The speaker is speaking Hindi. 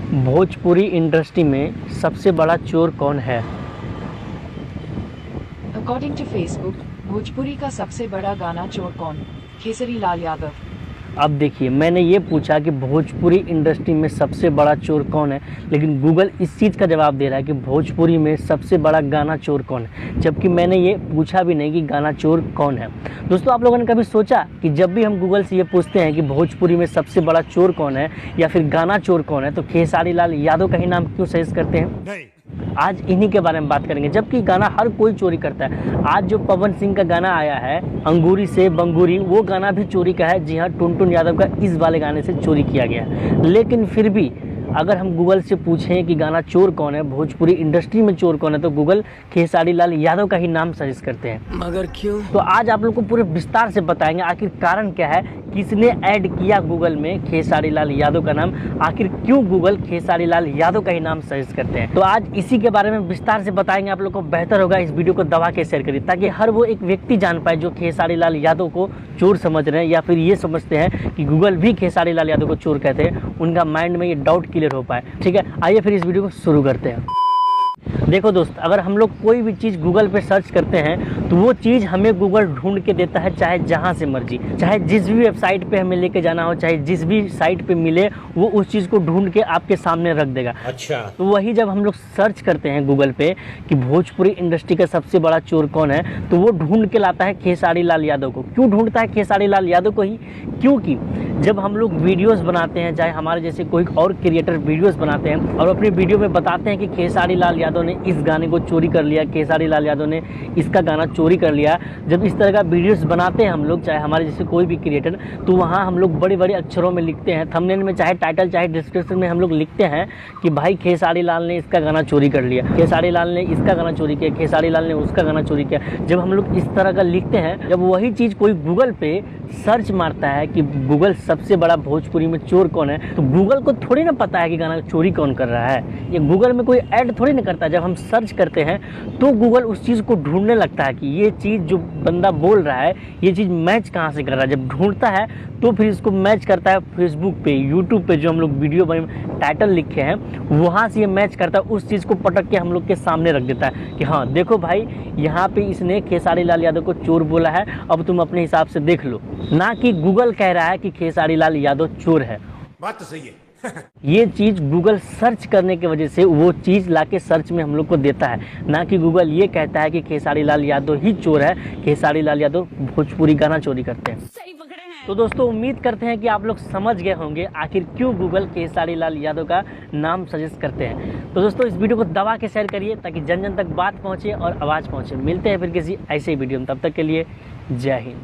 भोजपुरी इंडस्ट्री में सबसे बड़ा चोर कौन है? अकॉर्डिंग टू फेसबुक, भोजपुरी का सबसे बड़ा गाना चोर कौन? केसरी लाल यादव। अब देखिए, मैंने ये पूछा कि भोजपुरी इंडस्ट्री में सबसे बड़ा चोर कौन है, लेकिन गूगल इस चीज़ का जवाब दे रहा है कि भोजपुरी में सबसे बड़ा गाना चोर कौन है, जबकि मैंने ये पूछा भी नहीं कि गाना चोर कौन है। दोस्तों, आप लोगों ने कभी सोचा कि जब भी हम गूगल से ये पूछते हैं कि भोजपुरी में सबसे बड़ा चोर कौन है या फिर गाना चोर कौन है, तो खेसारी लाल यादव का ही नाम क्यों सजेस्ट करते हैं? नहीं। आज इन्हीं के बारे में बात करेंगे, जबकि गाना हर कोई चोरी करता है। आज जो पवन सिंह का गाना आया है अंगूरी से बंगूरी, वो गाना भी चोरी का है। जी हाँ, टुनटुन यादव का इस वाले गाने से चोरी किया गया है। लेकिन फिर भी अगर हम गूगल से पूछें कि गाना चोर कौन है, भोजपुरी इंडस्ट्री में चोर कौन है, तो गूगल खेसारी लाल यादव का ही नाम सजेस्ट करते हैं। मगर क्यों? तो आज आप लोग को पूरे विस्तार से बताएंगे आखिर कारण क्या है, किसने ऐड किया गूगल में खेसारी लाल यादव का नाम, आखिर क्यों गूगल खेसारी लाल यादव का ही नाम सजेस्ट करते हैं। तो आज इसी के बारे में विस्तार से बताएंगे आप लोग को। बेहतर होगा इस वीडियो को दबा के शेयर करिए, ताकि हर वो एक व्यक्ति जान पाए जो खेसारी लाल यादव को चोर समझ रहे हैं या फिर ये समझते हैं कि गूगल भी खेसारी लाल यादव को चोर कहते हैं, उनका माइंड में ये डाउट क्लियर हो पाए। ठीक है, आइए फिर इस वीडियो को शुरू करते हैं। देखो दोस्त, अगर हम लोग कोई भी चीज़ गूगल पे सर्च करते हैं तो वो चीज़ हमें गूगल ढूंढ के देता है, चाहे जहाँ से मर्जी, चाहे जिस भी वेबसाइट पे हमें लेके जाना हो, चाहे जिस भी साइट पे मिले, वो उस चीज़ को ढूंढ के आपके सामने रख देगा। अच्छा। तो वही जब हम लोग सर्च करते हैं गूगल पे कि भोजपुरी इंडस्ट्री का सबसे बड़ा चोर कौन है, तो वो ढूंढ के लाता है खेसारी लाल यादव को। क्यों ढूंढता है खेसारी लाल यादव को ही? क्योंकि जब हम लोग वीडियोस बनाते हैं, चाहे हमारे जैसे कोई और क्रिएटर वीडियोस बनाते हैं और अपनी वीडियो में बताते हैं कि खेसारी लाल यादव ने इस गाने को चोरी कर लिया, खेसारी लाल यादव ने इसका गाना चोरी कर लिया, जब इस तरह का वीडियोस बनाते हैं हम लोग, चाहे हमारे जैसे कोई भी क्रिएटर, तो वहाँ हम लोग बड़े बड़े अक्षरों में लिखते हैं, थंबनेल में, चाहे टाइटल चाहे डिस्क्रिप्शन में हम लोग लिखते हैं कि भाई खेसारी लाल ने इसका गाना चोरी कर लिया, खेसारी लाल ने इसका गाना चोरी किया, खेसारी लाल ने उसका गाना चोरी किया। जब हम लोग इस तरह का लिखते हैं, जब वही चीज़ कोई गूगल पे सर्च मारता है कि गूगल सबसे बड़ा भोजपुरी में चोर कौन है, तो गूगल को थोड़ी ना पता है कि गाना चोरी कौन कर रहा है। ये गूगल में कोई ऐड थोड़ी ना करता है। जब हम सर्च करते हैं तो गूगल उस चीज़ को ढूंढने लगता है कि ये चीज़ जो बंदा बोल रहा है, ये चीज़ मैच कहाँ से कर रहा है। जब ढूंढता है तो फिर इसको मैच करता है फेसबुक पे, यूट्यूब पे, जो हम लोग वीडियो टाइटल लिखे हैं वहाँ से ये मैच करता है, उस चीज़ को पटक के हम लोग के सामने रख देता है कि हाँ देखो भाई, यहाँ पे इसने खेसारी लाल यादव को चोर बोला है, अब तुम अपने हिसाब से देख लो। ना कि गूगल कह रहा है कि खेसारी लाल यादव चोर है। बात तो सही है। ये चीज़ गूगल सर्च करने की वजह से वो चीज़ लाके सर्च में हम लोग को देता है, ना कि गूगल ये कहता है कि खेसारी लाल यादव ही चोर है, खेसारी लाल यादव भोजपुरी गाना चोरी करते हैं। सही पकड़े हैं। तो दोस्तों, उम्मीद करते हैं कि आप लोग समझ गए होंगे आखिर क्यों गूगल खेसारी लाल यादव का नाम सजेस्ट करते हैं। तो दोस्तों, इस वीडियो को दबा के शेयर करिए ताकि जन जन तक बात पहुँचे और आवाज़ पहुँचे। मिलते हैं फिर किसी ऐसे वीडियो में, तब तक के लिए जय हिंद।